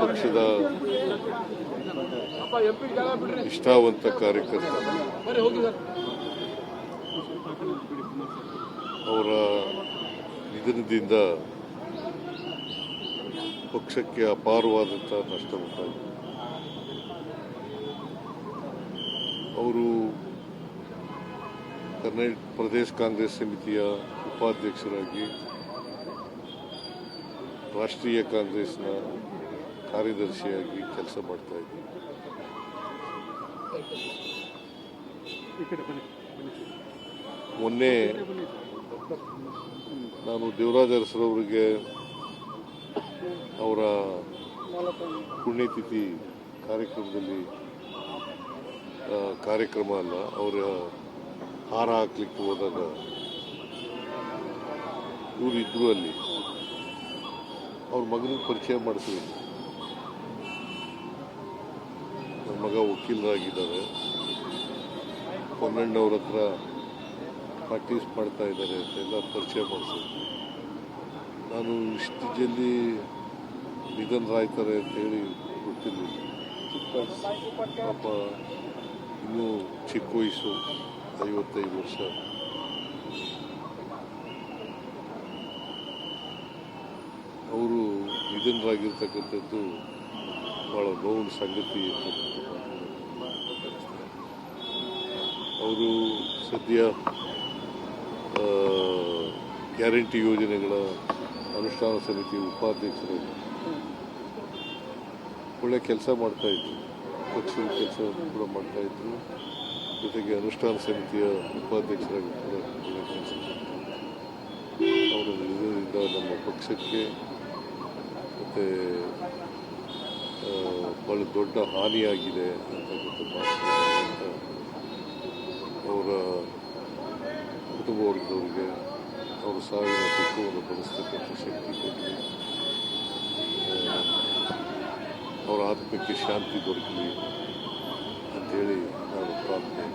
ಪಕ್ಷದ ನಿಷ್ಠಾವಂತ ಕಾರ್ಯಕರ್ತ. ಅವರ ನಿಧನದಿಂದ ಪಕ್ಷಕ್ಕೆ ಅಪಾರವಾದಂಥ ನಷ್ಟ ಉಂಟಾಗಿದೆ. ಅವರು ಕರ್ನಾಟಕ ಪ್ರದೇಶ ಕಾಂಗ್ರೆಸ್ ಸಮಿತಿಯ ಉಪಾಧ್ಯಕ್ಷರಾಗಿ, ರಾಷ್ಟ್ರೀಯ ಕಾಂಗ್ರೆಸ್ನ ಕಾರ್ಯದರ್ಶಿಯಾಗಿ ಕೆಲಸ ಮಾಡ್ತಾ ಇದ್ದರು. ಮೊನ್ನೆ ನಾನು ದೇವರಾಜ ಅರಸರವರಿಗೆ ಅವರ ಪುಣ್ಯತಿಥಿ ಕಾರ್ಯಕ್ರಮದಲ್ಲಿ ಕಾರ್ಯಕ್ರಮ ಅಲ್ಲ, ಅವರ ಹಾರ ಹಾಕ್ಲಿಕ್ಕೆ ಹೋದಾಗ ಇವರು ಇದ್ರು. ಅಲ್ಲಿ ಅವ್ರ ಮಗನಿಗೆ ಪರಿಚಯ ಮಾಡಿಸಿದ್ರು. ನನ್ನ ಮಗ ವಕೀಲರಾಗಿದ್ದಾರೆ, ಪೊನ್ನಣ್ಣವ್ರ ಹತ್ರ ಪ್ರಾಕ್ಟೀಸ್ ಮಾಡ್ತಾ ಇದ್ದಾರೆ ಅಂತೆಲ್ಲ ಪರಿಚಯ ಮಾಡಿಸಿದ್ರು. ನಾನು ಇಷ್ಟು ಜಲ್ದಿ ನಿಧನರಾಯ್ತಾರೆ ಅಂತೇಳಿ ಗೊತ್ತಿರಲಿಲ್ಲ. ಪಾಪ ಇನ್ನೂ ಚಿಕ್ಕ ವಯಸ್ಸು, 55 ವರ್ಷ. ಅವರು ನಿಧನರಾಗಿರ್ತಕ್ಕಂಥದ್ದು ಭಾಳ ನೋವಿನ ಸಂಗತಿ. ಅವರು ಸದ್ಯ ಗ್ಯಾರಂಟಿ ಯೋಜನೆಗಳ ಅನುಷ್ಠಾನ ಸಮಿತಿ ಉಪಾಧ್ಯಕ್ಷರಾಗಿ ಒಳ್ಳೆ ಕೆಲಸ ಮಾಡ್ತಾಯಿದ್ರು. ಪಕ್ಷದ ಕೆಲಸ ಕೂಡ ಮಾಡ್ತಾಯಿದ್ರು. ಜೊತೆಗೆ ಅನುಷ್ಠಾನ ಸಮಿತಿಯ ಉಪಾಧ್ಯಕ್ಷರಾಗಿ ಕೂಡ ಒಳ್ಳೆ ಕೆಲಸ ಮಾಡ್ತಾರೆ. ಅವರ ಇದರಿಂದ ನಮ್ಮ ಪಕ್ಷಕ್ಕೆ ಮತ್ತು ಭಾಳ ದೊಡ್ಡ ಹಾನಿಯಾಗಿದೆ ಅಂತಕ್ಕಂಥ ಮಾತು ಅವರ ಕುಟುಂಬ ವರ್ಗದವರಿಗೆ ಅವರ ಸಾವಿನ ದುಃಖವನ್ನು ಭರಿಸ್ತಕ್ಕಂಥ ಶಕ್ತಿ ಕೊಡಲಿ, ಅವರ ಆತ್ಮಕ್ಕೆ ಶಾಂತಿ ದೊರಕಲಿ ಅಂಥೇಳಿ ನಾನು ಪ್ರಾರ್ಥನೆ.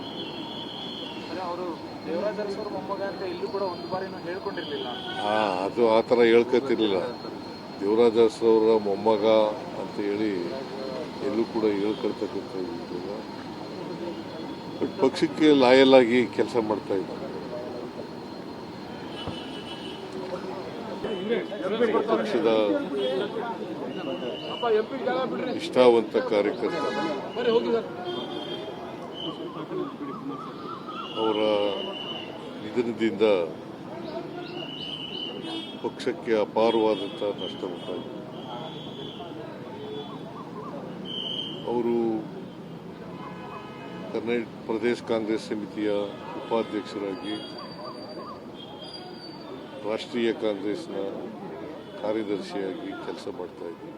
ಅದು ಆ ಥರ ಹೇಳ್ಕೊತಿರ್ಲಿಲ್ಲ. ದೇವರಾಜ ಅರಸರವರ ಮೊಮ್ಮಗ ಅಂತ ಹೇಳಿ ಎಲ್ಲೂ ಕೂಡ ಹೇಳ್ಕೊಳ್ತಕ್ಕಂಥ ಇದಿಲ್ಲ. ಬಟ್ ಪಕ್ಷಕ್ಕೆ ಲಾಯಲ್ ಆಗಿ ಕೆಲಸ ಮಾಡ್ತಾ ಇದ್ದಾರೆ. ಪಕ್ಷದ ನಿಷ್ಠಾವಂತ ಕಾರ್ಯಕರ್ತ. ಅವರ ನಿಧನದಿಂದ ಪಕ್ಷಕ್ಕೆ ಅಪಾರವಾದಂಥ ನಷ್ಟ ಉಂಟಾಗಿದೆ. ಅವರು ಕರ್ನಾಟಕ ಪ್ರದೇಶ ಕಾಂಗ್ರೆಸ್ ಸಮಿತಿಯ ಉಪಾಧ್ಯಕ್ಷರಾಗಿ, ರಾಷ್ಟ್ರೀಯ ಕಾಂಗ್ರೆಸ್ನ ಕಾರ್ಯದರ್ಶಿಯಾಗಿ ಕೆಲಸ ಮಾಡ್ತಾ ಇದ್ದರು.